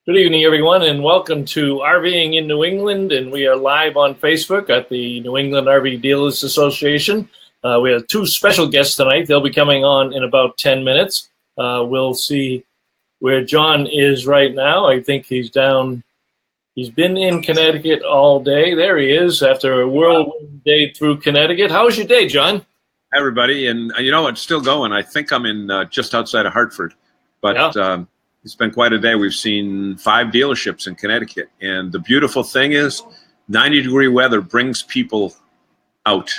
Good evening, everyone, and welcome to RVing in New England. And we are live on Facebook at the New England RV Dealers Association. We have two special guests tonight. They'll be coming on in about 10 minutes. We'll see where John is right now. I think he's down. He's been in Connecticut all day. There he is after a whirlwind day through Connecticut. How was your day, John? Hi, everybody. And you know, it's still going. I think I'm in just outside of Hartford, but yeah. It's been quite a day. We've seen 5 dealerships in Connecticut. And the beautiful thing is 90-degree weather brings people out.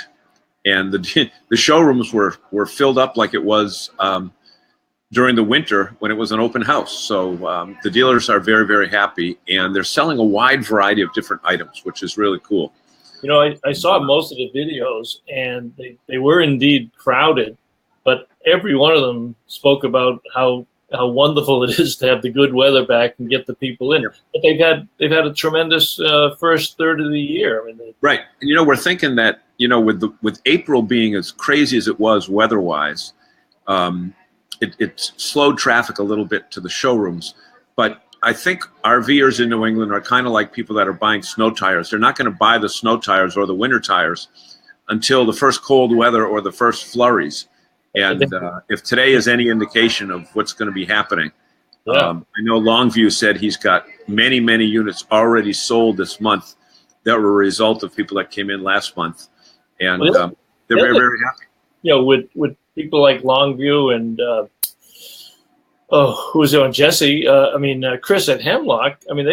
And the showrooms were filled up like it was during the winter when it was an open house. So the dealers are very, very happy. And they're selling a wide variety of different items, which is really cool. You know, I saw most of the videos, and they were indeed crowded. But every one of them spoke about how wonderful it is to have the good weather back and get the people in. But they've had a tremendous first third of the year. I mean, right. And, you know, we're thinking that, you know, with April being as crazy as it was weather-wise, it slowed traffic a little bit to the showrooms. But I think RVers in New England are kind of like people that are buying snow tires. They're not going to buy the snow tires or the winter tires until the first cold weather or the first flurries. And if today is any indication of what's going to be happening, I know Longview said he's got many, many units already sold this month that were a result of people that came in last month. And they're very, very happy. You know, with people like Longview and, who's on Jesse? Chris at Hemlock. I mean,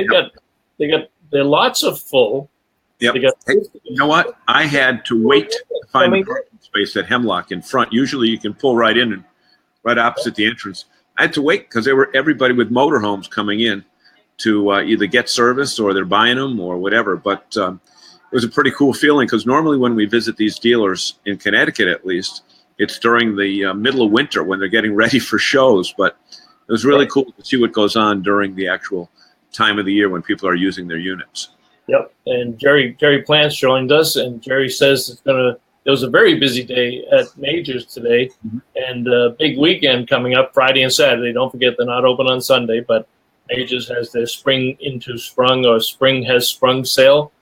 their lots are full. Yep. Hey, you know what? I had to wait to find the parking space at Hemlock in front. Usually you can pull right in and right opposite the entrance. I had to wait because there were everybody with motorhomes coming in to either get service or they're buying them or whatever. But it was a pretty cool feeling because normally when we visit these dealers in Connecticut, at least, it's during the middle of winter when they're getting ready for shows. But it was really cool to see what goes on during the actual time of the year when people are using their units. Yep, and Jerry Plants joined us, and Jerry says it was a very busy day at Majors today, and a big weekend coming up Friday and Saturday. Don't forget they're not open on Sunday, but Majors has their Spring into Sprung or Spring has Sprung sale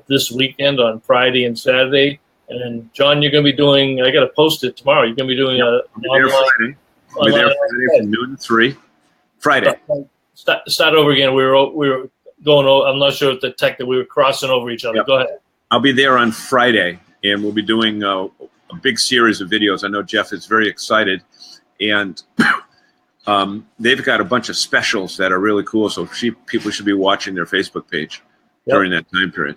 this weekend on Friday and Saturday. And John, you're going to be doing. I got to post it tomorrow. You're going to be doing I'll be there Friday from noon to 3. Friday. Start over again. We were going over. I'm not sure if the tech that we were crossing over each other. Yep. Go ahead. I'll be there on Friday, and we'll be doing a big series of videos. I know Jeff is very excited, and they've got a bunch of specials that are really cool. So people should be watching their Facebook page during that time period.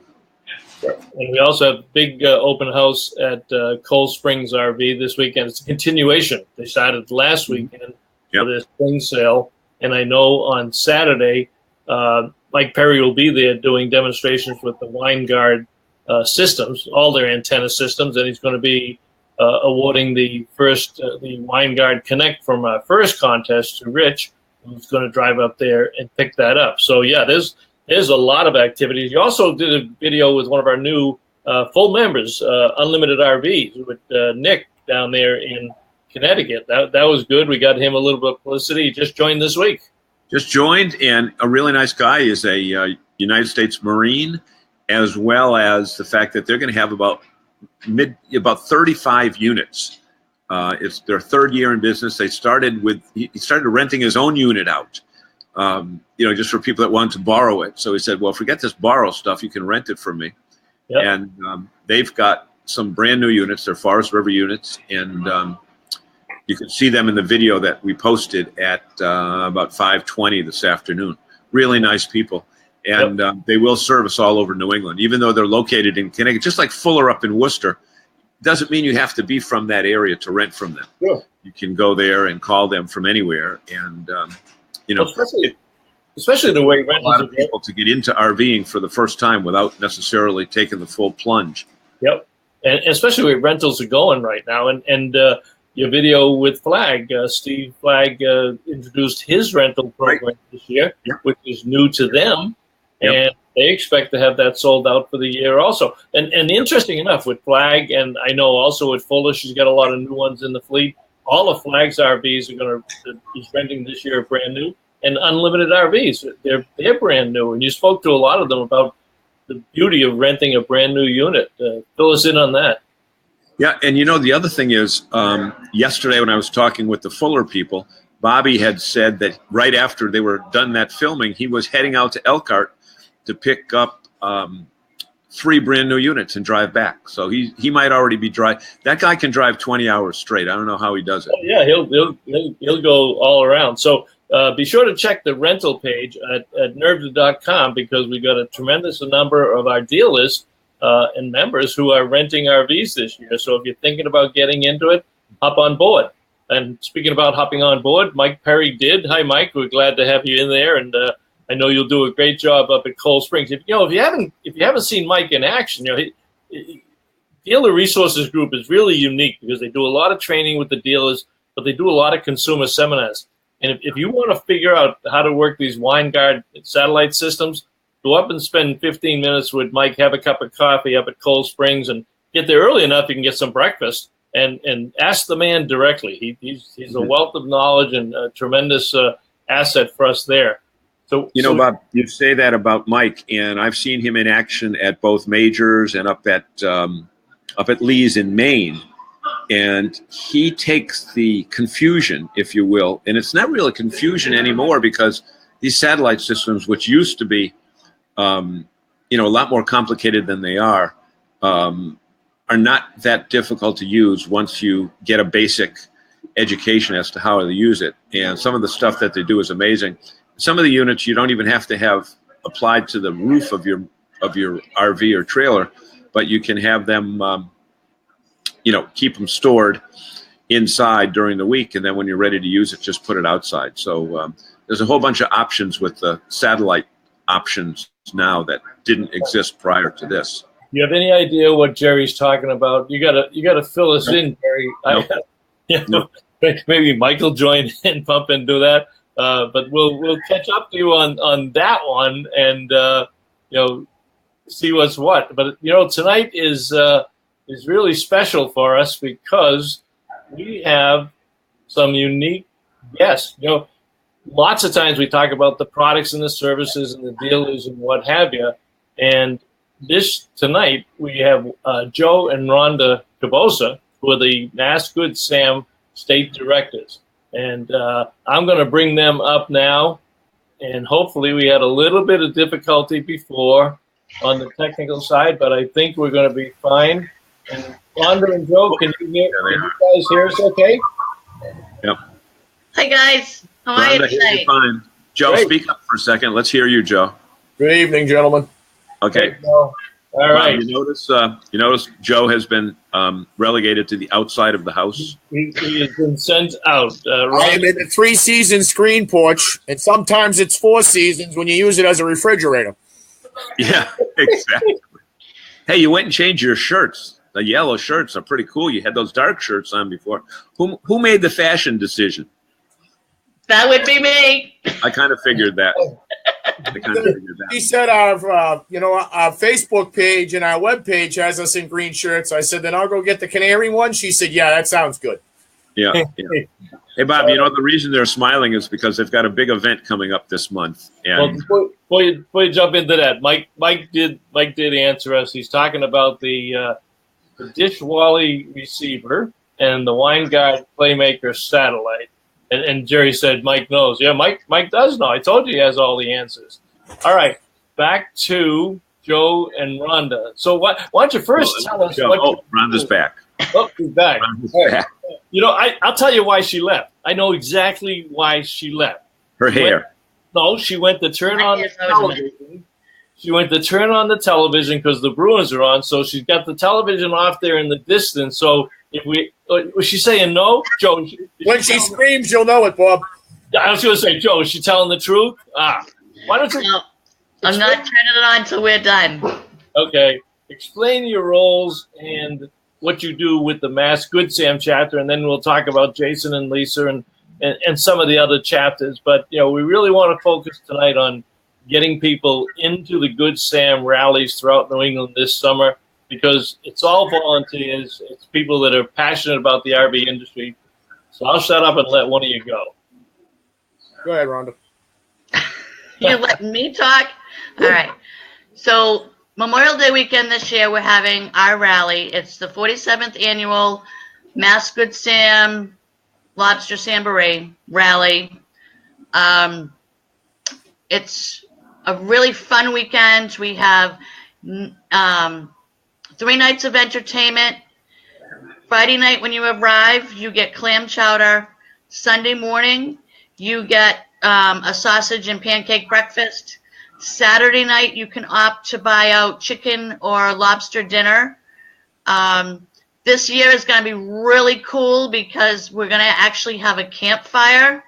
And we also have a big open house at Cold Springs RV this weekend. It's a continuation. They started last weekend for their spring sale, and I know on Saturday. Mike Perry will be there doing demonstrations with the Winegard systems, all their antenna systems, and he's going to be awarding the first the Winegard Connect from our first contest to Rich, who's going to drive up there and pick that up. So yeah, there's a lot of activities. You also did a video with one of our new full members, Unlimited RVs, with Nick down there in Connecticut. That was good. We got him a little bit of publicity. He just joined this week. Just joined, and a really nice guy. Is a United States Marine, as well as the fact that they're going to have about 35 units. It's their third year in business. He started renting his own unit out, just for people that wanted to borrow it. So he said, well, forget this borrow stuff. You can rent it from me. Yep. And they've got some brand new units. They're Forest River units, and you can see them in the video that we posted at about 5:20 this afternoon. Really nice people. And they will service all over New England, even though they're located in Connecticut. Just like Fuller up in Worcester, doesn't mean you have to be from that area to rent from them. Sure. You can go there and call them from anywhere. And, especially the way rentals a lot of people to get into RVing for the first time without necessarily taking the full plunge. Yep. And especially where rentals are going right now. And your video with Flag, Steve Flag introduced his rental program this year, which is new to them, and they expect to have that sold out for the year also. And interesting enough, with Flag, and I know also with Fuller, she's got a lot of new ones in the fleet. All of Flag's RVs are is renting this year brand new, and unlimited RVs. They're brand new, and you spoke to a lot of them about the beauty of renting a brand new unit. Fill us in on that. Yeah, and the other thing is, yesterday when I was talking with the Fuller people, Bobby had said that right after they were done that filming, he was heading out to Elkhart to pick up 3 brand new units and drive back. So he might already be that guy can drive 20 hours straight. I don't know how he does it. Oh, yeah, he'll go all around. So be sure to check the rental page at NERVDA.com, because we got a tremendous number of our dealers and members who are renting RVs this year. So if you're thinking about getting into it, hop on board. And speaking about hopping on board, Mike Perry did. Hi, Mike. We're glad to have you in there, and I know you'll do a great job up at Cold Springs. If you haven't seen Mike in action, Dealer Resources Group is really unique because they do a lot of training with the dealers, but they do a lot of consumer seminars. And if you want to figure out how to work these WineGuard satellite systems, go up and spend 15 minutes with Mike, have a cup of coffee up at Cold Springs, and get there early enough you can get some breakfast. And ask the man directly. He's a wealth of knowledge and a tremendous asset for us there. So Bob, you say that about Mike, and I've seen him in action at both majors and up at Lee's in Maine, and he takes the confusion, if you will, and it's not really confusion anymore, because these satellite systems, which used to be, a lot more complicated than they are not that difficult to use once you get a basic education as to how to use it. And some of the stuff that they do is amazing. Some of the units you don't even have to have applied to the roof of your RV or trailer, but you can have them, keep them stored inside during the week, and then when you're ready to use it, just put it outside. So there's a whole bunch of options with the satellite options now that didn't exist prior to this. You have any idea what Jerry's talking about? You gotta fill us in, Jerry. Nope. Maybe Michael join in, pump and do that. But we'll catch up to you on that one, and see what's what. But tonight is really special for us because we have some unique guests. Lots of times we talk about the products and the services and the dealers and what have you, and tonight we have Joe and Rhonda Cavossa, who are the Mass Good Sam state directors. And I'm going to bring them up now. And hopefully we had a little bit of difficulty before on the technical side, but I think we're going to be fine. And Rhonda and Joe, can you guys hear us okay? Yep. Hi, guys. How are you tonight? Fine. Joe, great. Speak up for a second. Let's hear you, Joe. Good evening, gentlemen. Okay. All right. You notice Joe has been relegated to the outside of the house. He has been sent out. I am in the 3-season screen porch, and sometimes it's 4 seasons when you use it as a refrigerator. Yeah, exactly. Hey, you went and changed your shirts. The yellow shirts are pretty cool. You had those dark shirts on before. Who made the fashion decision? That would be me. I kind of figured that. He said our Facebook page and our web page has us in green shirts. I said, then I'll go get the canary one. She said, yeah, that sounds good. Yeah. Hey, Bob, the reason they're smiling is because they've got a big event coming up this month. And before you jump into that, Mike did answer us. He's talking about the Dish Wally receiver and the WineGuard Playmaker satellite. And Jerry said Mike knows. Yeah, Mike does know. I told you he has all the answers. All right, back to Joe and Rhonda. So why don't you first tell us what Rhonda's back. Oh, she's back. Back. I'll tell you why she left. I know exactly why she left. Her hair. She went to turn on the television. She went to turn on the television because the Bruins are on, so she's got the television off there in the distance. So was she saying no, Joe? When she screams, you'll know it, Bob. I was going to say, Joe, is she telling the truth? Why don't you? No, I'm not turning it on until we're done. Okay, explain your roles and what you do with the Mass Good Sam chapter, and then we'll talk about Jason and Lisa and some of the other chapters. But we really want to focus tonight on getting people into the Good Sam rallies throughout New England this summer, because it's all volunteers. It's people that are passionate about the RV industry. So I'll shut up and let one of you go. Go ahead, Rhonda. You're letting me talk? All right. So Memorial Day weekend this year, we're having our rally. It's the 47th annual Mass Good Sam Lobster Samboree rally. It's a really fun weekend. We have 3 nights of entertainment. Friday night when you arrive, you get clam chowder. Sunday morning, you get a sausage and pancake breakfast. Saturday night, you can opt to buy out chicken or lobster dinner. This year is going to be really cool because we're going to actually have a campfire,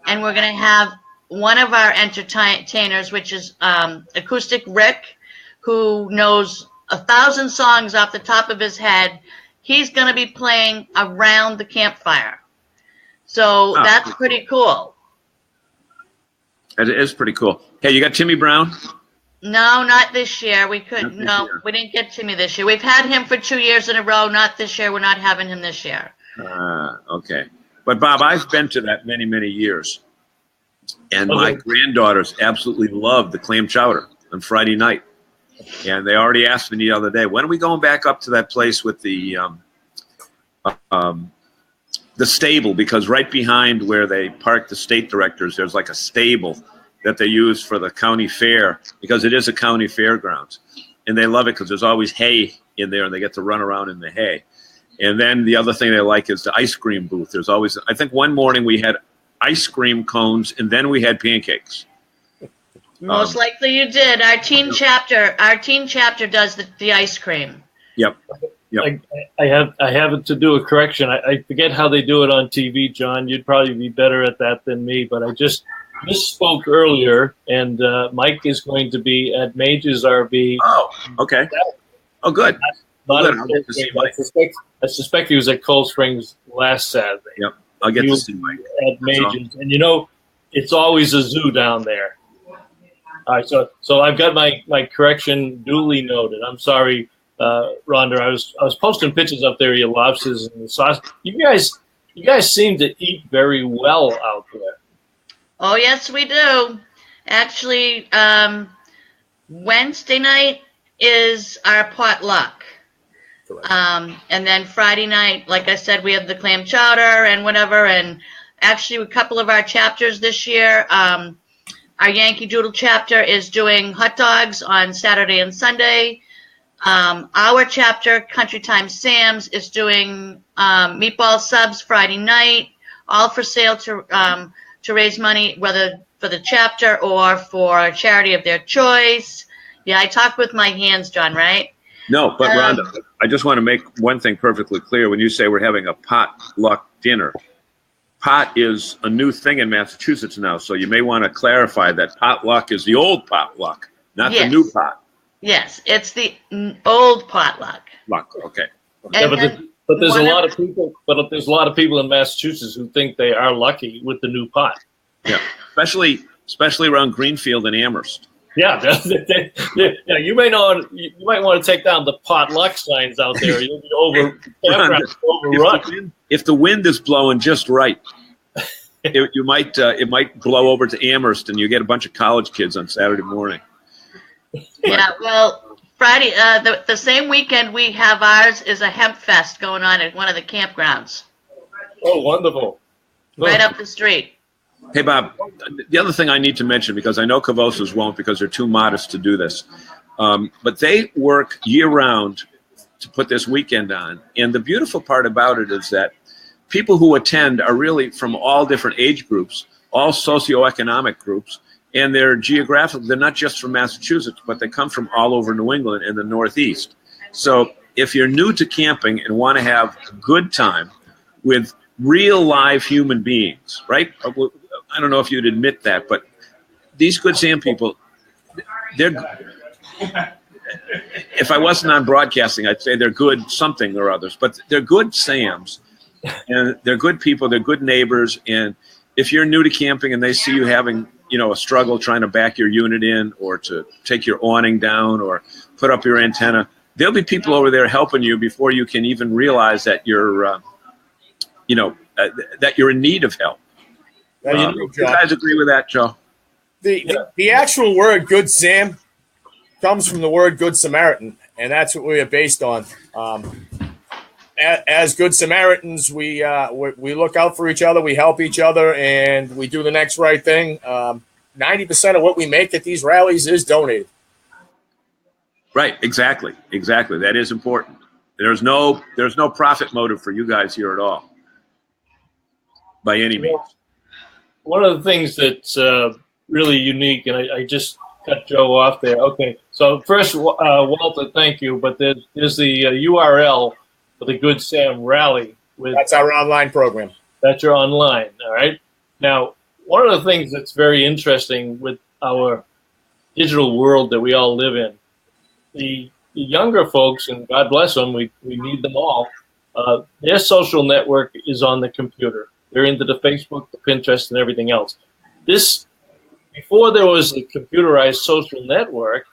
and we're going to have one of our entertainers, which is Acoustic Rick, who knows 1,000 songs off the top of his head. He's going to be playing around the campfire. So that's pretty cool. It is pretty cool. Hey, you got Timmy Brown? No, not this year. We couldn't. No, we didn't get Timmy this year. We've had him for 2 years in a row. Not this year. We're not having him this year. Okay. But, Bob, I've been to that many, many years. And my granddaughters absolutely love the clam chowder on Friday night. And they already asked me the other day, when are we going back up to that place with the stable? Because right behind where they park the state directors, there's like a stable that they use for the county fair, because it is a county fairgrounds. And they love it because there's always hay in there, and they get to run around in the hay. And then the other thing they like is the ice cream booth. There's always, I think one morning we had ice cream cones, and then we had pancakes. Most likely you did. Our teen chapter does the ice cream. Yep. I have to do a correction. I forget how they do it on TV, John. You'd probably be better at that than me, but I just misspoke earlier, and Mike is going to be at Mage's RV. Oh, okay. Oh, good. I suspect he was at Cold Springs last Saturday. Yep, I'll get to see Mike. At Mage's, and it's always a zoo down there. All right, so I've got my correction duly noted. I'm sorry, Rhonda. I was posting pictures up there of your lobsters and the sauce. You guys seem to eat very well out there. Oh yes, we do. Actually, Wednesday night is our potluck. And then Friday night, like I said, we have the clam chowder and whatever. And actually, a couple of our chapters this year. Our Yankee Doodle chapter is doing hot dogs on Saturday and Sunday. Our chapter, Country Time Sam's, is doing meatball subs Friday night, all for sale to raise money, whether for the chapter or for a charity of their choice. Yeah, I talk with my hands, John, right? No, but Rhonda, I just want to make one thing perfectly clear. When you say we're having a potluck dinner, pot is a new thing in Massachusetts now, so you may want to clarify that potluck is the old potluck, not the new pot. Yes, it's the old potluck. Okay. Yeah, but there's a lot of people. But there's a lot of people in Massachusetts who think they are lucky with the new pot. Yeah, especially around Greenfield and Amherst. Yeah, you might want to take down the potluck signs out there. You'll be overrun. If the wind is blowing just right, it might blow over to Amherst, and you get a bunch of college kids on Saturday morning. Yeah, well, Friday, the same weekend we have ours is a hemp fest going on at one of the campgrounds. Oh, wonderful! Right up the street. Hey, Bob, the other thing I need to mention, because I know Cavossas won't because they're too modest to do this, but they work year-round to put this weekend on. And the beautiful part about it is that people who attend are really from all different age groups, all socioeconomic groups, and they're geographic. They're not just from Massachusetts, but they come from all over New England and the Northeast. So if you're new to camping and want to have a good time with real live human beings, right? I don't know if you'd admit that, but these Good Sam people, if I wasn't on broadcasting, I'd say they're good something or others, but they're good Sams, and they're good people, they're good neighbors, and if you're new to camping and they see you having, a struggle trying to back your unit in or to take your awning down or put up your antenna, there'll be people over there helping you before you can even realize that you're, that you're in need of help. You guys agree with that, Joe? The actual word "Good Sam" comes from the word "Good Samaritan," and that's what we are based on. As Good Samaritans, we look out for each other, we help each other, and we do the next right thing. 90% of what we make at these rallies is donated. Right, exactly. That is important. There's no profit motive for you guys here at all, by any means. One of the things that's really unique, and I just cut Joe off there. Okay, so first, Walter, thank you, but there's the URL for the Good Sam Rally. That's our online program. That's your online, all right? Now, one of the things that's very interesting with our digital world that we all live in, the younger folks, and God bless them, we need them all, their social network is on the computer. They're into the Facebook, the Pinterest, and everything else. Before there was a computerized social network,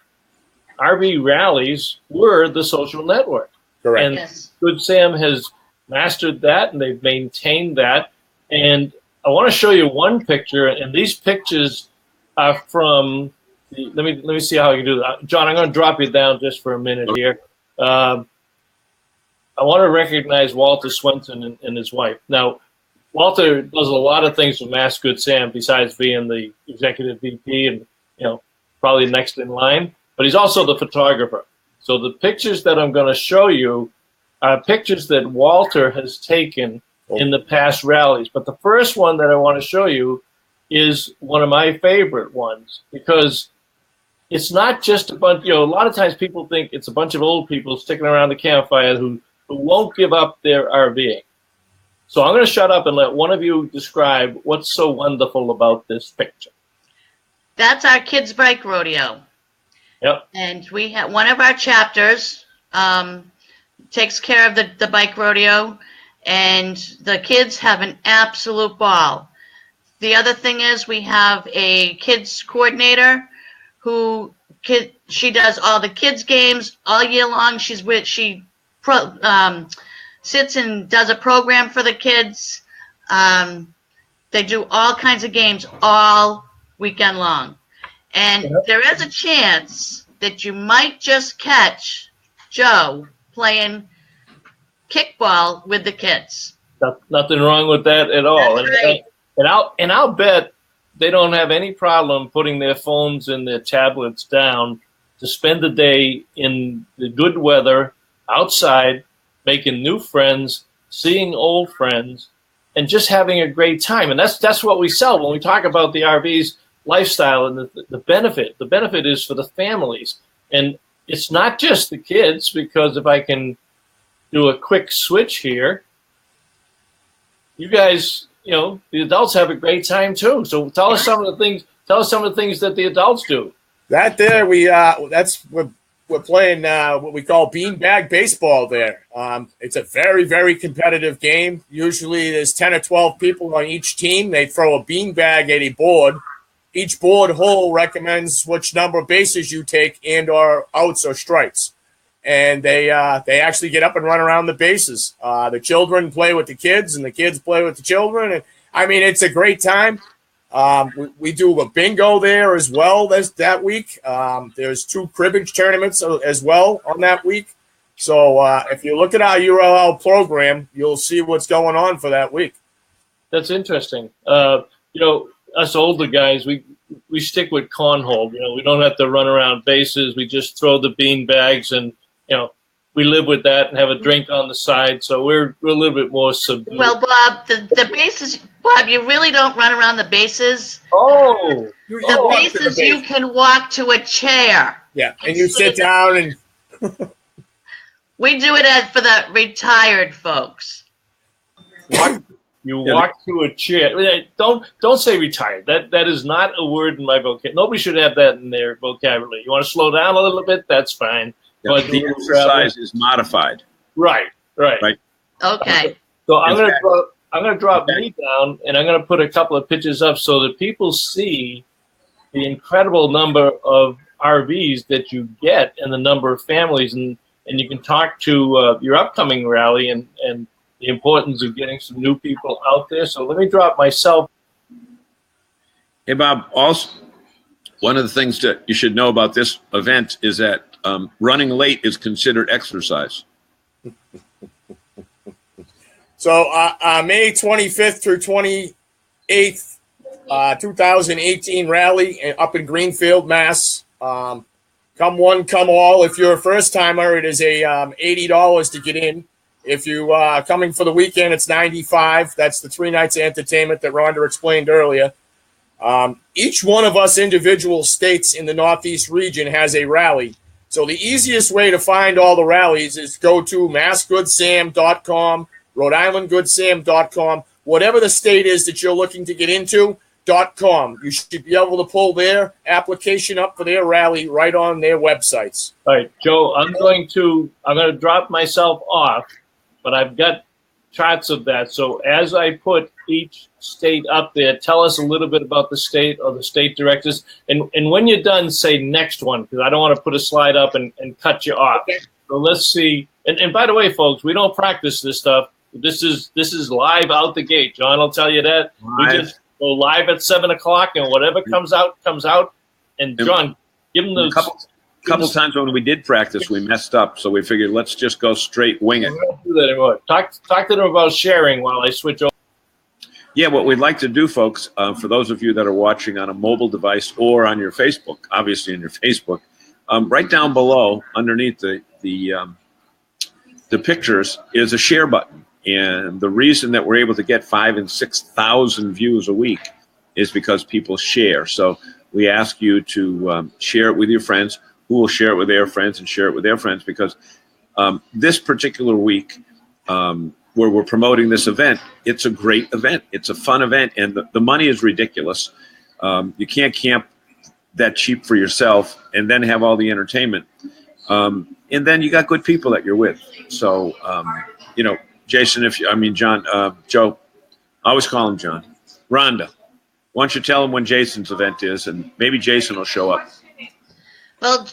RV rallies were the social network. Correct. And Yes. Good Sam has mastered that, and they've maintained that. And I want to show you one picture, and these pictures are from let me see how I can do that. John, I'm going to drop you down just for a minute here. I want to recognize Walter Swenson and his wife. Now, Walter does a lot of things with Mass Good Sam besides being the executive VP and probably next in line, but he's also the photographer. So the pictures that I'm going to show you are pictures that Walter has taken in the past rallies. But the first one that I want to show you is one of my favorite ones, because it's not just a bunch, a lot of times people think it's a bunch of old people sticking around the campfire who won't give up their RVing. So I'm going to shut up and let one of you describe what's so wonderful about this picture. That's our kids' bike rodeo. Yep. And we have one of our chapters takes care of the bike rodeo, and the kids have an absolute ball. The other thing is we have a kids coordinator she does all the kids games all year long. She sits and does a program for the kids. They do all kinds of games all weekend long. And there is a chance that you might just catch Joe playing kickball with the kids. Nothing wrong with that at all. That's right. And I'll bet they don't have any problem putting their phones and their tablets down to spend the day in the good weather outside, making new friends, seeing old friends, and just having a great time. And that's what we sell when we talk about the RVs lifestyle and the benefit. The benefit is for the families. And it's not just the kids, because if I can do a quick switch here, you guys, the adults have a great time too. So tell us some of the things that the adults do. That there, we're playing what we call beanbag baseball there. It's a very, very competitive game. Usually there's 10 or 12 people on each team. They throw a beanbag at a board. Each board hole recommends which number of bases you take and or outs or strikes. And they actually get up and run around the bases. The children play with the kids, and the kids play with the children. And I mean, it's a great time. We do a bingo there as well that week. There's 2 cribbage tournaments as well on that week. So if you look at our URL program, you'll see what's going on for that week. That's interesting. Us older guys, we stick with cornhole. We don't have to run around bases. We just throw the bean bags, and we live with that and have a drink on the side. So we're a little bit more subdued. Well, Bob, the bases, Bob, you really don't run around the bases. Oh, the bases you can walk to a chair. Yeah, and you sit down and. We do it for the retired folks. You walk to a chair. Don't say retired. That is not a word in my vocabulary. Nobody should have that in their vocabulary. You want to slow down a little bit? That's fine. Yeah, the exercise is modified. Right. Okay. So I'm gonna drop me down, and I'm gonna put a couple of pictures up so that people see the incredible number of RVs that you get and the number of families, and you can talk to your upcoming rally and the importance of getting some new people out there. So let me drop myself. Hey, Bob, also One of the things that you should know about this event is that running late is considered exercise. So May 25th through 28th, 2018 rally up in Greenfield, Mass. Come one, come all. If you're a first timer, it is a $80 to get in. If you are coming for the weekend, it's $95. That's the 3 nights of entertainment that Rhonda explained earlier. Each one of us individual states in the Northeast region has a rally. So the easiest way to find all the rallies is go to massgoodsam.com, rhodeislandgoodsam.com, whatever the state is that you're looking to get into, .com. You should be able to pull their application up for their rally right on their websites. All right, Joe, I'm going to drop myself off, but I've got charts of that. So as I put each state up there, tell us a little bit about the state or the state directors. And when you're done, say next one, because I don't want to put a slide up and cut you off. Okay. So let's see. And by the way, folks, we don't practice this stuff. This is live out the gate. John will tell you that. Live. We just go live at 7 o'clock, and whatever comes out, comes out. And John, give them those. A couple times when we did practice, we messed up, so we figured let's just go straight wing it. We don't do that anymore. Talk to them about sharing while I switch over. Yeah, what we'd like to do, folks, for those of you that are watching on a mobile device or on your Facebook, obviously on your Facebook, right down below, underneath the pictures, is a share button. And the reason that we're able to get 5,000 and 6,000 views a week is because people share. So we ask you to share it with your friends, who will share it with their friends and share it with their friends, because this particular week where we're promoting this event, it's a great event. It's a fun event, and the money is ridiculous. You can't camp that cheap for yourself and then have all the entertainment. And then you got good people that you're with. So, Jason, John, Joe, I always call him John. Rhonda, why don't you tell him when Jason's event is, and maybe Jason will show up. Well,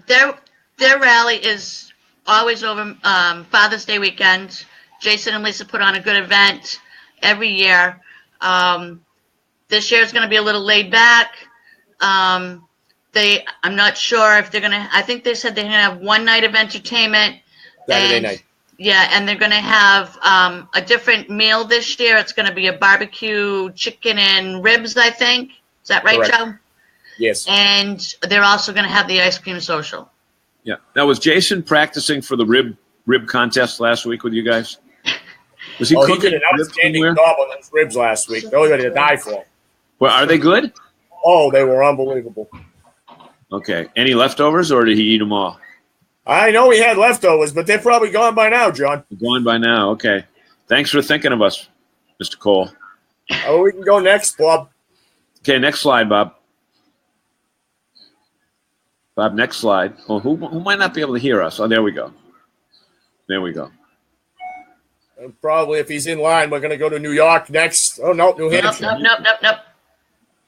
their rally is always over Father's Day weekend. Jason and Lisa put on a good event every year. This year is going to be a little laid back. I'm not sure if they're going to. I think they said they're going to have one night of entertainment. Saturday night. Yeah, and they're going to have a different meal this year. It's going to be a barbecue chicken and ribs, I think. Is that right, Correct. Joe? Yes. And they're also going to have the ice cream social. Yeah. Now, was Jason practicing for the rib contest last week with you guys? Was he He cooking did an outstanding job on those ribs last week. They're ready to die for. Well, are they good? Oh, they were unbelievable. Okay. Any leftovers, or did he eat them all? I know he had leftovers, but they're probably gone by now, John. Gone by now. Okay. Thanks for thinking of us, Mr. Cole. Oh, we can go next, Bob. Okay, next slide, Bob. Bob, next slide. Well, who might not be able to hear us? Oh, there we go. There we go. And probably if he's in line, we're going to go to New York next. Oh, no, New Hampshire. Nope.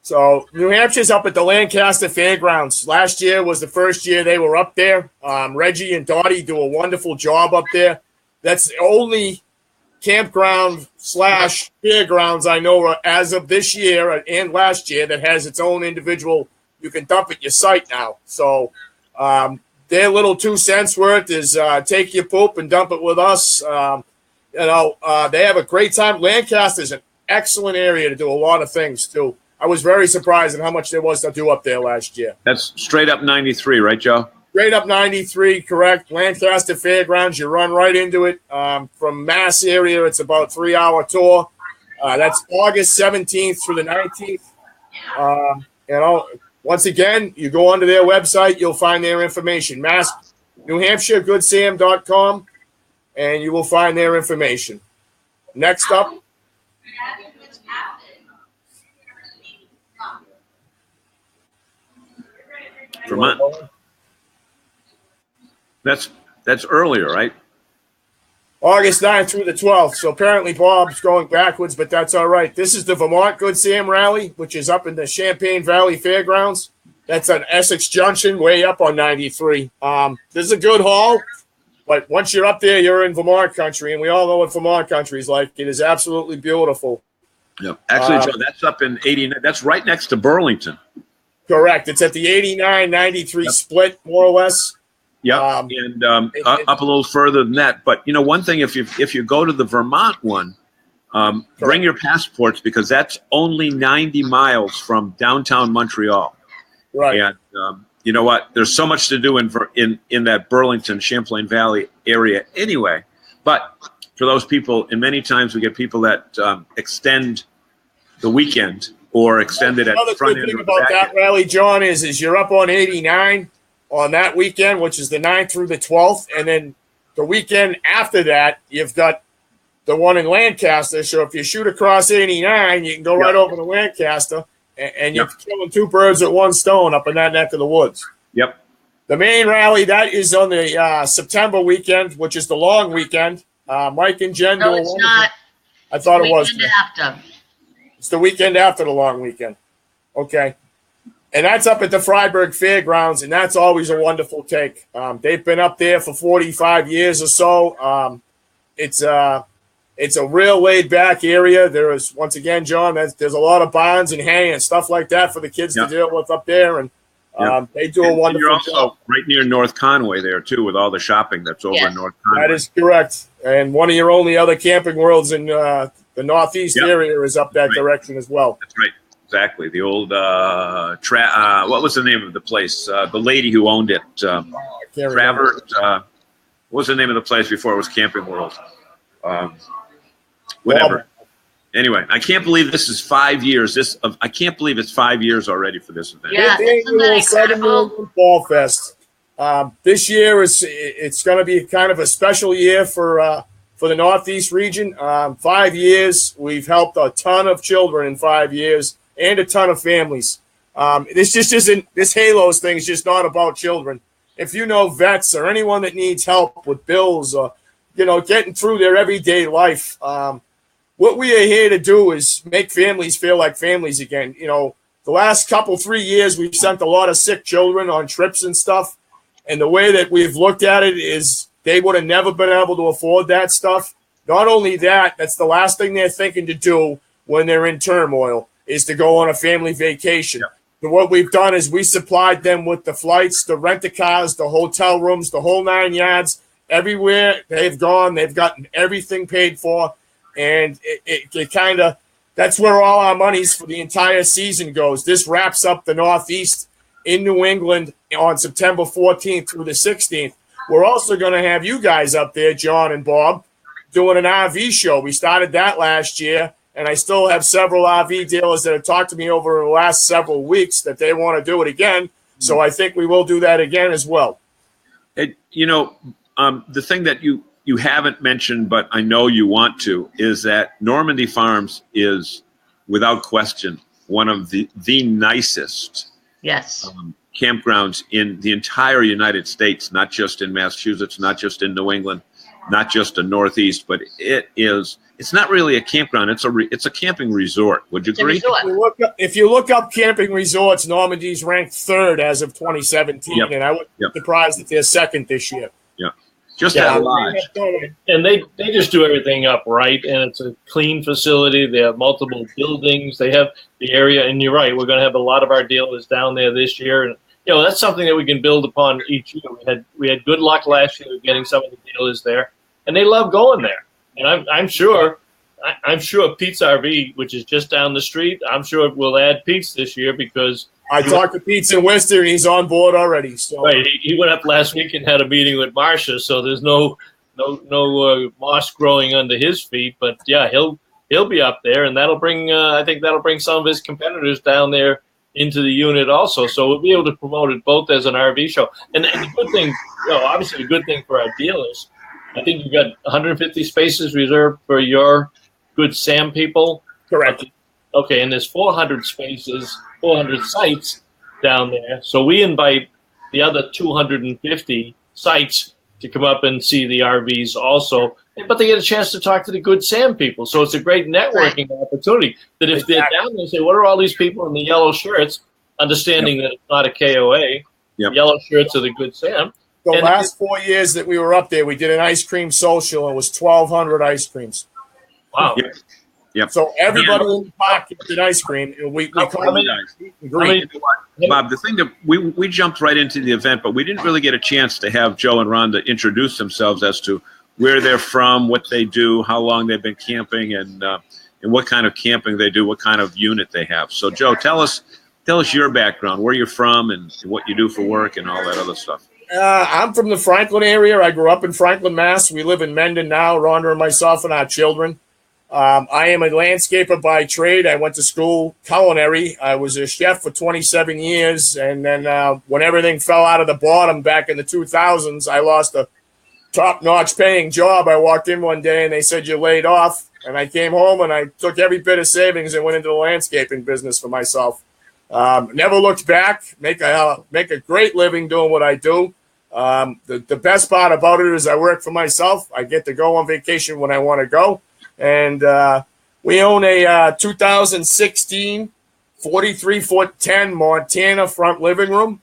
So New Hampshire's up at the Lancaster Fairgrounds. Last year was the first year they were up there. Reggie and Dottie do a wonderful job up there. That's the only campground / fairgrounds I know as of this year and last year that has its own individual. You can dump at your site now. So their little 2 cents worth is take your poop and dump it with us. They have a great time. Lancaster's an excellent area to do a lot of things too. I was very surprised at how much there was to do up there last year. That's straight up 93, right, Joe? Straight up 93, correct. Lancaster Fairgrounds, you run right into it. From Mass area, it's about a 3-hour tour. That's August 17th through the 19th. Once again, you go onto their website, you'll find their information. New Hampshire, goodsam.com, and you will find their information. Next up. Vermont. That's earlier, right? August 9th through the 12th. So apparently Bob's going backwards, but that's all right. This is the Vermont Good Sam Rally, which is up in the Champaign Valley Fairgrounds. That's on Essex Junction, way up on 93. This is a good haul, but once you're up there, you're in Vermont country, and we all know what Vermont country is like. It is absolutely beautiful. Yeah. Actually, Joe, that's up in 89. That's right next to Burlington. Correct. It's at the 89-93 split, more or less. Yep, and up a little further than that. But you know, one thing, if you go to the Vermont one, bring your passports, because that's only 90 miles from downtown Montreal. Right. And you know what? There's so much to do in that Burlington, Champlain Valley area anyway. But for those people, and many times we get people that extend the weekend or extend it at the front end. Another good thing about that rally, John, is you're up on 89 on that weekend, which is the 9th through the 12th. And then the weekend after that, you've got the one in Lancaster. So if you shoot across 89, you can go right over to Lancaster, and you're killing two birds with one stone up in that neck of the woods. Yep. The main rally, that is on the September weekend, which is the long weekend. Mike and Jen No, it's not. I thought it was. After. It's the weekend after the long weekend. Okay. And that's up at the Freiburg Fairgrounds, and that's always a wonderful take. They've been up there for 45 years or so. It's a real laid-back area. There is, once again, John, there's a lot of barns and hay and stuff like that for the kids to deal with up there, and they do a wonderful job. You're also right near North Conway there, too, with all the shopping that's over in North Conway. That is correct. And one of your only other camping worlds in the Northeast area is up that direction as well. That's right. Exactly. The old what was the name of the place? The lady who owned it, Travert. What was the name of the place before it was Camping World? Whatever. Anyway, I can't believe this is 5 years. I can't believe it's 5 years already for this event. Yeah, isn't that incredible? Fall Fest. This year it's going to be kind of a special year for the Northeast region. 5 years, we've helped a ton of children in 5 years, and a ton of families. This just isn't, this Halos thing is just not about children. If you know vets or anyone that needs help with bills or, getting through their everyday life, what we are here to do is make families feel like families again. The last 3 years, we've sent a lot of sick children on trips and stuff. And the way that we've looked at it is they would have never been able to afford that stuff. Not only that, that's the last thing they're thinking to do when they're in turmoil, is to go on a family vacation. Yeah. So what we've done is we supplied them with the flights, the rent-a-cars, the hotel rooms, the whole 9 yards. Everywhere they've gone, they've gotten everything paid for. And it kind of, that's where all our monies for the entire season goes. This wraps up the Northeast in New England on September 14th through the 16th. We're also going to have you guys up there, John and Bob, doing an RV show. We started that last year. And I still have several RV dealers that have talked to me over the last several weeks that they want to do it again. So I think we will do that again as well. The thing that you haven't mentioned, but I know you want to, is that Normandy Farms is, without question, one of the nicest campgrounds in the entire United States, not just in Massachusetts, not just in New England, not just the Northeast, but it's not really a campground. It's a camping resort. Would you agree? If you look up camping resorts, Normandy's ranked 3rd as of 2017, and I would be surprised if they're 2nd this year. Yeah, just that lodge. And they just do everything up right, and it's a clean facility. They have multiple buildings. They have the area, and you're right. We're going to have a lot of our dealers down there this year, and that's something that we can build upon each year. We had good luck last year with getting some of the dealers there, and they love going there. And I'm sure Pete's RV, which is just down the street, I'm sure we'll add Pete's this year because I talked to Pete's in Worcester, and he's on board already. So right, he went up last week and had a meeting with Marcia, so there's no moss growing under his feet. But yeah, he'll be up there, and that'll bring I think that'll bring some of his competitors down there into the unit also. So we'll be able to promote it both as an RV show. And the good thing, obviously the good thing for our dealers, I think you've got 150 spaces reserved for your Good Sam people. Correct. Okay, and there's 400 spaces, 400 sites down there. So we invite the other 250 sites to come up and see the RVs also. But they get a chance to talk to the Good Sam people. So it's a great networking opportunity that if they're down there and say, what are all these people in the yellow shirts, understanding that it's not a KOA, yellow shirts are the Good Sam. The last 4 years that we were up there, we did an ice cream social, and it was 1,200 ice creams. Wow. Yep. So everybody in the park gets an ice cream. And we call it green. Bob, the thing that we jumped right into the event, but we didn't really get a chance to have Joe and Rhonda introduce themselves as to where they're from, what they do, how long they've been camping, and what kind of camping they do, what kind of unit they have. So, Joe, tell us your background, where you're from, and what you do for work, and all that other stuff. I'm from the Franklin area. I grew up in Franklin, Mass. We live in Mendon now, Rhonda and myself and our children. I am a landscaper by trade. I went to school culinary. I was a chef for 27 years. And then when everything fell out of the bottom back in the 2000s, I lost a top-notch paying job. I walked in one day and they said, "You're laid off." And I came home and I took every bit of savings and went into the landscaping business for myself. Never looked back. Make a great living doing what I do. The best part about it is I work for myself. I get to go on vacation when I want to go. And we own a 2016 43-foot-10 Montana front living room.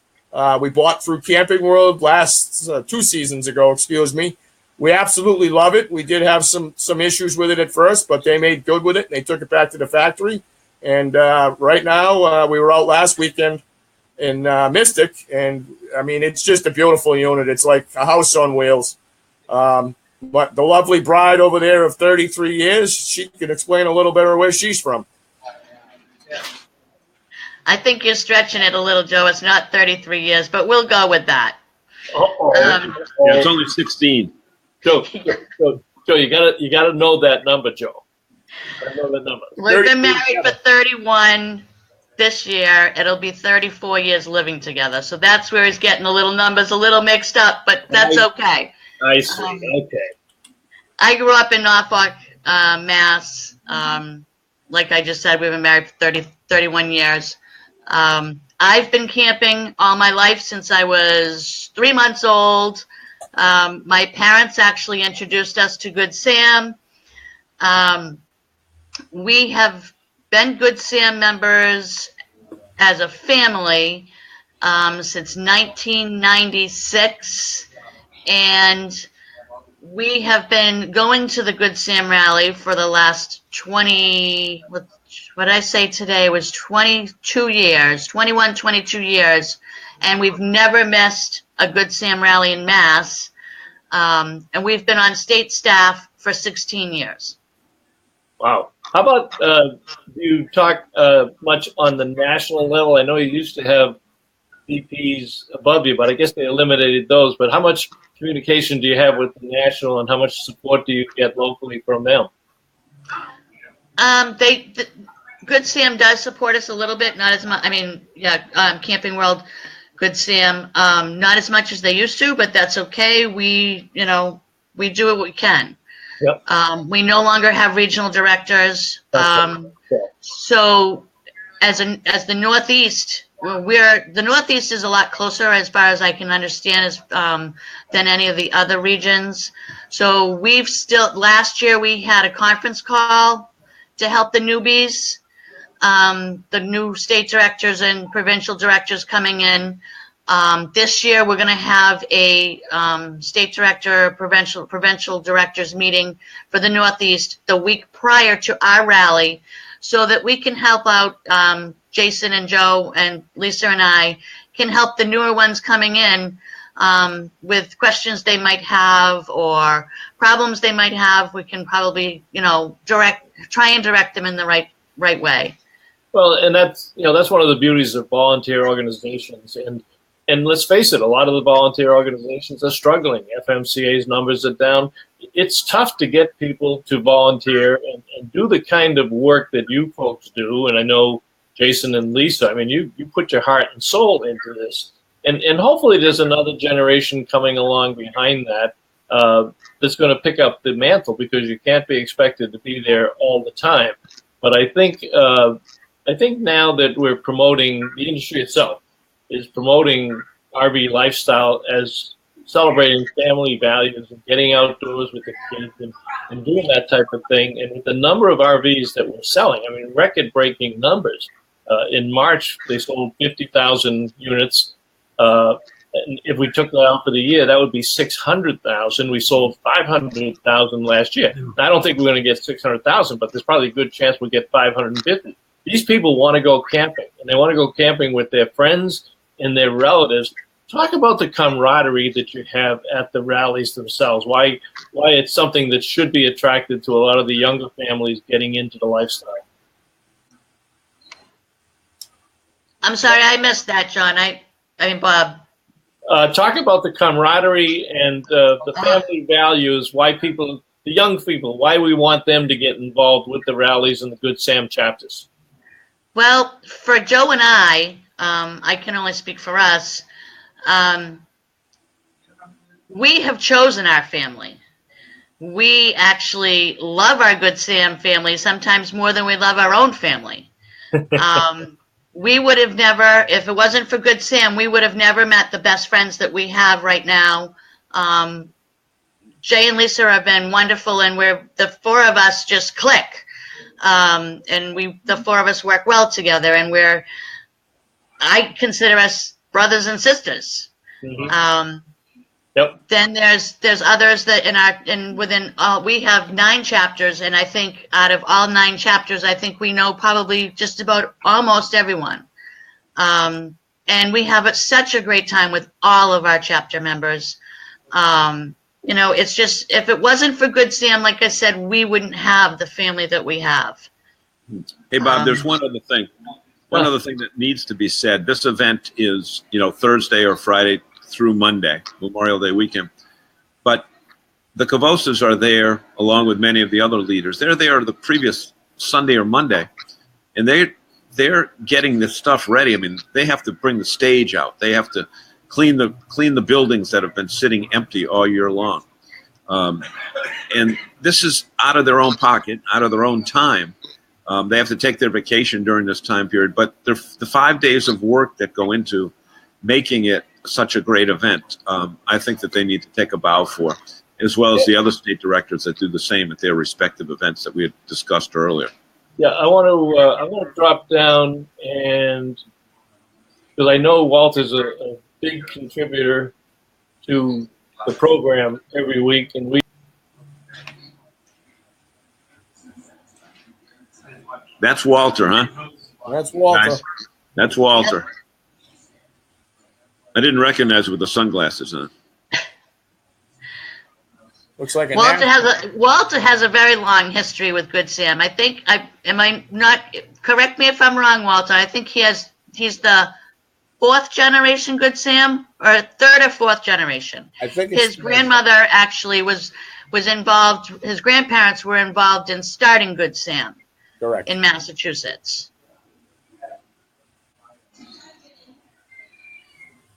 We bought through Camping World last 2 seasons ago, excuse me. We absolutely love it. We did have some issues with it at first, but they made good with it, and they took it back to the factory. And right now, we were out last weekend in Mystic, and, I mean, it's just a beautiful unit. It's like a house on wheels. But the lovely bride over there of 33 years, she can explain a little better where she's from. I think you're stretching it a little, Joe. It's not 33 years, but we'll go with that. Yeah, it's only 16. Joe, you gotta know that number, Joe. I know the number. We've been married for 31 this year. It'll be 34 years living together. So that's where he's getting the little numbers a little mixed up, but that's okay. I see. Okay. I grew up in Norfolk, Mass. Like I just said, we've been married for 31 years. I've been camping all my life since I was 3 months old. My parents actually introduced us to Good Sam. We have been Good Sam members as a family since 1996. And we have been going to the Good Sam rally for the last 22 years, and we've never missed a Good Sam rally in Mass, and we've been on state staff for 16 years. Wow. How about, do you talk much on the national level? I know you used to have VPs above you, but I guess they eliminated those. But how much communication do you have with the national, and how much support do you get locally from them? Good Sam does support us a little bit, not as much. I mean, Camping World, Good Sam, not as much as they used to, but that's okay. We do what we can. Yep. We no longer have regional directors. So as the Northeast, the Northeast is a lot closer, as far as I can understand, than any of the other regions. So last year we had a conference call to help the newbies, the new state directors and provincial directors coming in. This year we're going to have a state director, provincial directors meeting for the Northeast the week prior to our rally, so that we can help out. Jason and Joe and Lisa and I can help the newer ones coming in with questions they might have or problems they might have. We can probably, try and direct them in the right way. Well, and that's one of the beauties of volunteer organizations. And let's face it, a lot of the volunteer organizations are struggling. FMCA's numbers are down. It's tough to get people to volunteer and do the kind of work that you folks do. And I know Jason and Lisa, I mean, you put your heart and soul into this. And hopefully there's another generation coming along behind that that's going to pick up the mantle, because you can't be expected to be there all the time. But I think now that we're promoting, the industry itself is promoting RV lifestyle as celebrating family values and getting outdoors with the kids and doing that type of thing. And with the number of RVs that we're selling, I mean, record-breaking numbers. In March, they sold 50,000 units. And if we took that out for the year, that would be 600,000. We sold 500,000 last year. Now, I don't think we're going to get 600,000, but there's probably a good chance we'll get 550. These people want to go camping, and they want to go camping with their friends and their relatives. Talk about the camaraderie that you have at the rallies themselves. Why it's something that should be attractive to a lot of the younger families getting into the lifestyle. I'm sorry, I missed that, John. I mean, Bob. Talk about the camaraderie and the family values, why people, the young people, why we want them to get involved with the rallies and the Good Sam chapters. Well, for Joe and I can only speak for us. We have chosen our family. We actually love our Good Sam family sometimes more than we love our own family. We would have never, if it wasn't for Good Sam, we would have never met the best friends that we have right now. Jay and Lisa have been wonderful, and the four of us just click. And the four of us work well together, and I consider us brothers and sisters. Mm-hmm. Yep. Then there's others that we have 9 chapters, and I think out of all 9 chapters, I think we know probably just about almost everyone. And we have such a great time with all of our chapter members. It's just, if it wasn't for Good Sam, like I said, we wouldn't have the family that we have. Hey, Bob, there's one other thing. One other thing that needs to be said. This event is, Thursday or Friday through Monday, Memorial Day weekend. But the Cavossas are there along with many of the other leaders. They're there the previous Sunday or Monday, and they're getting this stuff ready. I mean, they have to bring the stage out. They have to clean the buildings that have been sitting empty all year long. And this is out of their own pocket, out of their own time. They have to take their vacation during this time period. But the 5 days of work that go into making it such a great event, I think that they need to take a bow for, as well as the other state directors that do the same at their respective events that we had discussed earlier. Yeah, I want to drop down, and because I know Walter's a big contributor to the program every week, and That's Walter, huh? That's Walter. Nice. That's Walter. I didn't recognize it with the sunglasses on. Looks like Walter has a very long history with Good Sam. I think correct me if I'm wrong, Walter. I think he's the 4th generation Good Sam, or 3rd or 4th generation. I think his grandmother actually was involved. His grandparents were involved in starting Good Sam. Correct. In Massachusetts.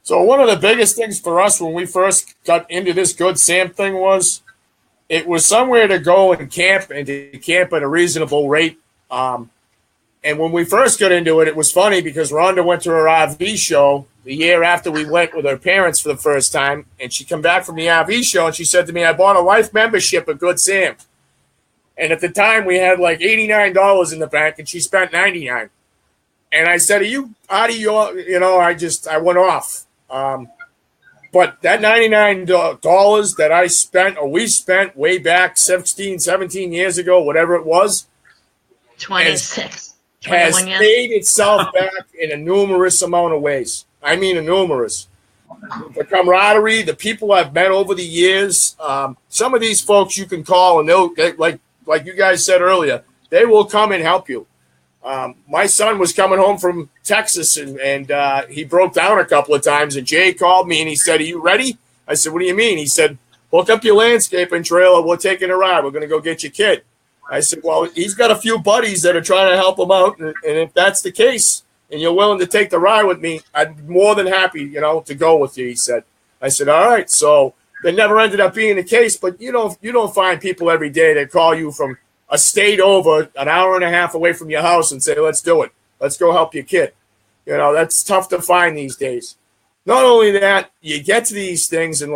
So one of the biggest things for us when we first got into this Good Sam thing was it was somewhere to go and camp, and to camp at a reasonable rate. And when we first got into it, it was funny because Rhonda went to her RV show the year after we went with her parents for the first time, and she come back from the RV show and she said to me, "I bought a life membership at Good Sam." And at the time, we had like $89 in the bank, and she spent $99. And I said, "Are you out of your?" I went off. But that $99 that I spent, or we spent way back 16, 17 years ago, whatever it was, 26, has paid itself back in a numerous amount of ways. I mean, a numerous. The camaraderie, the people I've met over the years. Some of these folks you can call, and they'll like you guys said earlier, they will come and help you. My son was coming home from Texas, and he broke down a couple of times, and Jay called me and he said, "Are you ready?" I said, "What do you mean?" He said, "Hook up your landscaping trailer. We're taking a ride. We're going to go get your kid." I said, "Well, he's got a few buddies that are trying to help him out, and if that's the case and you're willing to take the ride with me, I'd be more than happy, to go with you," he said. I said, "All right." So that never ended up being the case, but you don't find people every day that call you from a state over, an hour and a half away from your house, and say, "Let's do it. Let's go help your kid." That's tough to find these days. Not only that, you get to these things and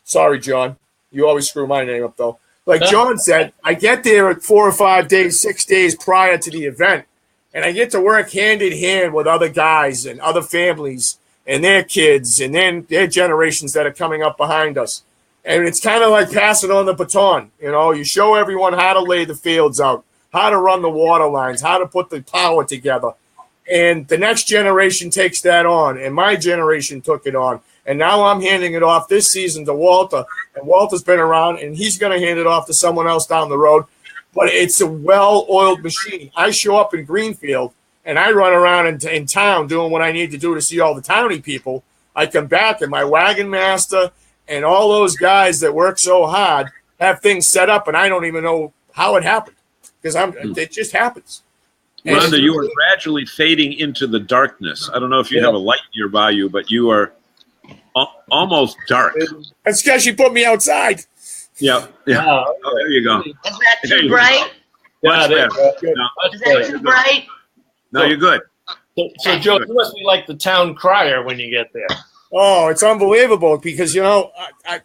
sorry, John, you always screw my name up though. Like John said, I get there at 4 or 5 days, 6 days prior to the event, and I get to work hand in hand with other guys and other families and their kids and then their generations that are coming up behind us. And it's kind of like passing on the baton. You know, you show everyone how to lay the fields out, how to run the water lines, how to put the power together. And the next generation takes that on, and my generation took it on. And now I'm handing it off this season to Walter, and Walter's been around, and he's going to hand it off to someone else down the road. But it's a well-oiled machine. I show up in Greenfield, and I run around in town doing what I need to do to see all the townie people. I come back, and my wagon master and all those guys that work so hard have things set up, and I don't even know how it happened because it just happens. Rhonda, you are gradually fading into the darkness. I don't know if you have a light nearby you, but you are almost dark. That's because she put me outside. Yeah. Oh, there you go. Is that too bright? Much better. Is that too bright? No, you're good. So Joe, you must be like the town crier when you get there. Oh, it's unbelievable because, you know,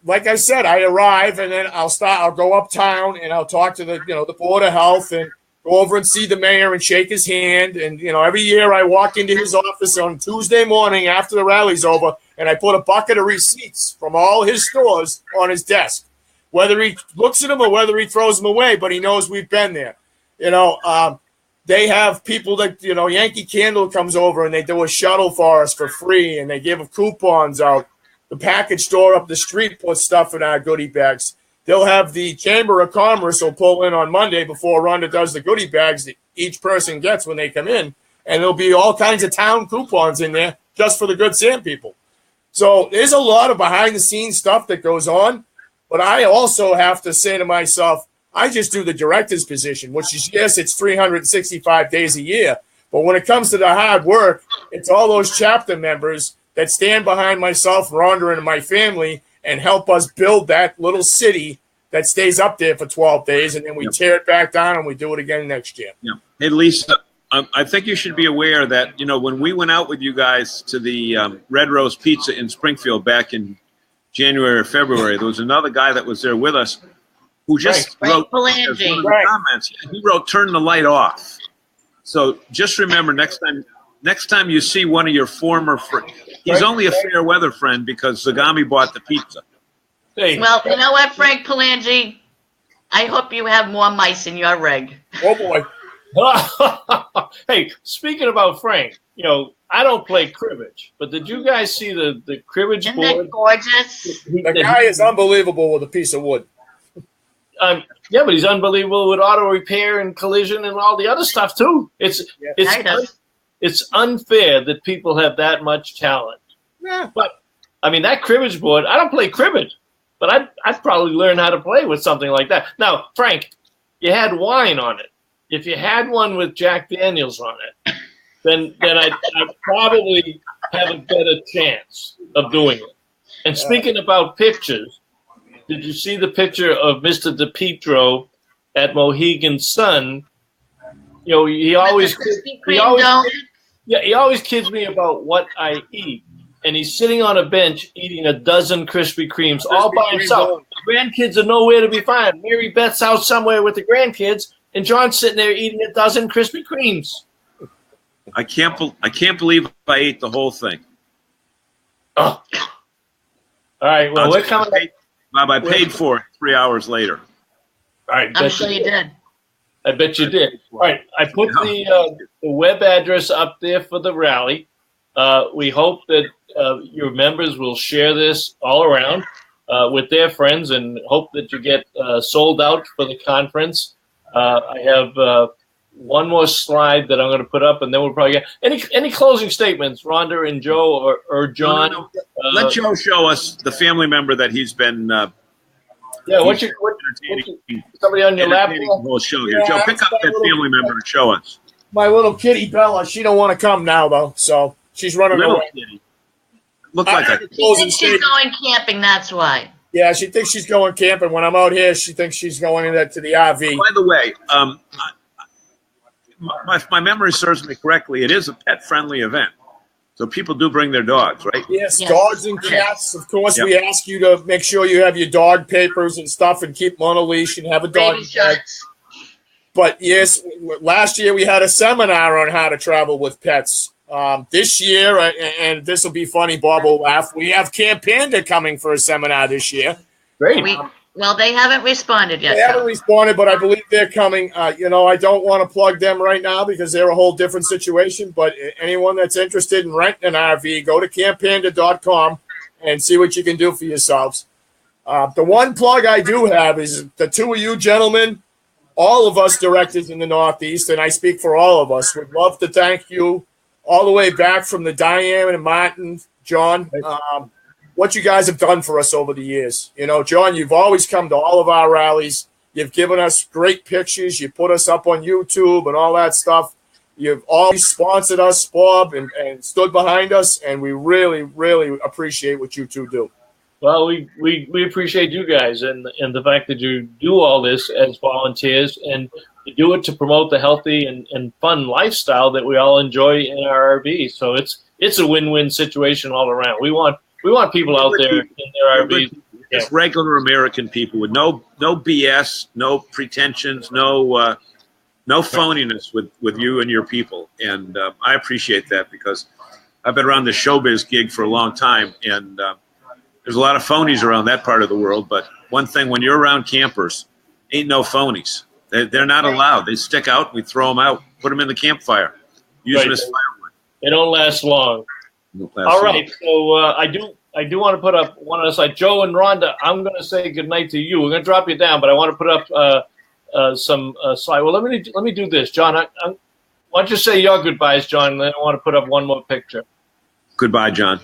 like I said, I arrive and then I'll go uptown and I'll talk to the Board of Health and go over and see the mayor and shake his hand. And, you know, every year I walk into his office on Tuesday morning after the rally's over and I put a bucket of receipts from all his stores on his desk, whether he looks at them or whether he throws them away, but he knows we've been there. You know, they have people that, you know, Yankee Candle comes over and they do a shuttle for us for free and they give coupons out. The package store up the street puts stuff in our goodie bags. They'll have the Chamber of Commerce will pull in on Monday before Rhonda does the goodie bags that each person gets when they come in. And there'll be all kinds of town coupons in there just for the Good Sam people. So there's a lot of behind-the-scenes stuff that goes on. But I also have to say to myself, I just do the director's position, which is, yes, it's 365 days a year. But when it comes to the hard work, it's all those chapter members that stand behind myself, Rhonda, and my family and help us build that little city that stays up there for 12 days. And then we tear it back down and we do it again next year. Yeah. Hey, Lisa, I think you should be aware that, you know, when we went out with you guys to the Red Rose Pizza in Springfield back in January or February, there was another guy that was there with us who just wrote as one of the comments. He wrote, "Turn the light off." So just remember, next time you see one of your former friends, he's only a fair weather friend because Zagami bought the pizza. Hey. Well, you know what, Frank Palangi? I hope you have more mice in your rig. Oh, boy. Hey, speaking about Frank, you know, I don't play cribbage, but did you guys see the cribbage board? Isn't that gorgeous? The guy is unbelievable with a piece of wood. Yeah, but he's unbelievable with auto repair and collision and all the other stuff too. It's unfair that people have that much talent. Yeah. But I mean, that cribbage board, I don't play cribbage, but I'd probably learn how to play with something like that. Now, Frank, you had wine on it. If you had one with Jack Daniels on it, then I'd probably have a better chance of doing it. And speaking about pictures, did you see the picture of Mr. DePietro at Mohegan Sun? You know, he always kids me about what I eat, and he's sitting on a bench eating a dozen Krispy Kremes all by himself. The grandkids are nowhere to be found. Mary Beth's out somewhere with the grandkids, and John's sitting there eating a dozen Krispy Kremes. I can't believe I ate the whole thing. Oh. All right, well, we're coming. Bob, I paid for it 3 hours later. All right, I'm sure you did. I bet you did. All right, I put the web address up there for the rally. We hope that your members will share this all around with their friends and hope that you get sold out for the conference. I have one more slide that I'm going to put up, and then we'll probably get any closing statements, Rhonda and Joe or John. No. Let Joe show us the family member that he's been. What's somebody on your lap? Whole show here. Joe, pick up that family member and show us. My little kitty Bella. She don't want to come now though, so she's running away. Kitty. Look like a She thinks she's going camping. That's why. Yeah, she thinks she's going camping. When I'm out here, she thinks she's going to the RV. By the way, my memory serves me correctly. It is a pet-friendly event, so people do bring their dogs, right? Yes, dogs and cats. Of course, we ask you to make sure you have your dog papers and stuff, and keep them on a leash and have a dog bag. But yes, last year we had a seminar on how to travel with pets. This year, and this will be funny, Bob will laugh, we have Camp Panda coming for a seminar this year. Great. Well, they haven't responded yet. They haven't responded, but I believe they're coming. I don't want to plug them right now because they're a whole different situation. But anyone that's interested in renting an RV, go to camppanda.com and see what you can do for yourselves. The one plug I do have is the two of you gentlemen, all of us directors in the Northeast, and I speak for all of us, would love to thank you all the way back from the Diane and Martin, John, what you guys have done for us over the years. John, you've always come to all of our rallies. You've given us great pictures. You put us up on YouTube and all that stuff. You've always sponsored us, Bob, and stood behind us, and we really, really appreciate what you two do. Well, we appreciate you guys and the fact that you do all this as volunteers, and you do it to promote the healthy and fun lifestyle that we all enjoy in our RV. So it's a win-win situation all around. We want people out there in their RVs. Just regular American people with no BS, no pretensions, no phoniness with you and your people. And I appreciate that because I've been around the showbiz gig for a long time, and there's a lot of phonies around that part of the world. But one thing, when you're around campers, ain't no phonies. They're not allowed. They stick out. We throw them out, put them in the campfire, use them as firewood. They don't last long. All right, so I do want to put up one on the side. Joe and Rhonda, I'm going to say goodnight to you. We're going to drop you down, but I want to put up some slide. Well, let me do this, John. Why don't you say your goodbyes, John, and then I want to put up one more picture. Goodbye, John.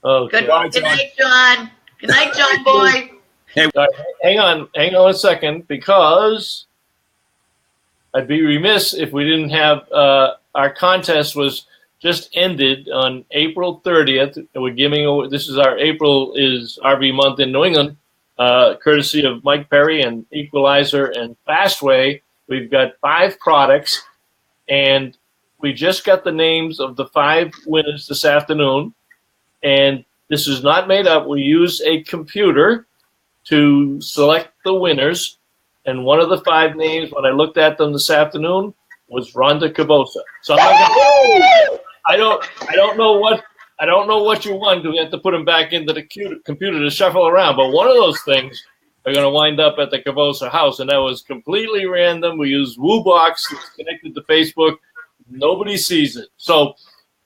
Okay. Good night, John. Good night, John boy. Hey, hang on a second, because I'd be remiss if we didn't have our contest was just ended on April 30th. We're giving away, this is our April is RV month in New England, courtesy of Mike Perry and Equalizer and Fastway. We've got 5 products, and we just got the names of the 5 winners this afternoon. And this is not made up. We use a computer to select the winners. And one of the 5 names, when I looked at them this afternoon, was Rhonda Cavossa. So I don't know what you won, because we have to put them back into the computer to shuffle around. But one of those things are going to wind up at the Cavossa house, and that was completely random. We used WooBox. It's connected to Facebook. Nobody sees it. So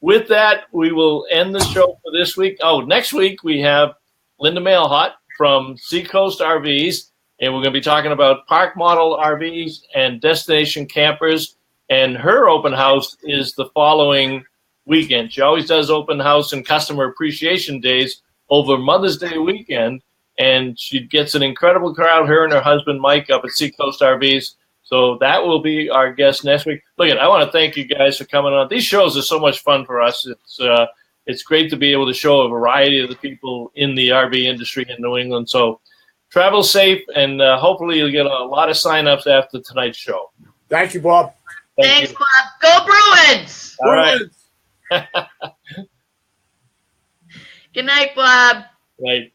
with that, we will end the show for this week. Oh, next week we have Linda Mailhot from Seacoast RVs, and we're going to be talking about park model RVs and destination campers. And her open house is the following weekend. She always does open house and customer appreciation days over Mother's Day weekend, and she gets an incredible crowd, her and her husband Mike, up at Seacoast RVs. So that will be our guest next week. Look, I want to thank you guys for coming on. These shows are so much fun for us. It's great to be able to show a variety of the people in the RV industry in New England. So travel safe, and hopefully you'll get a lot of sign-ups after tonight's show. Thank you, Bob. Thanks, Bob. Go Bruins! All right. Good night, Bob. Night.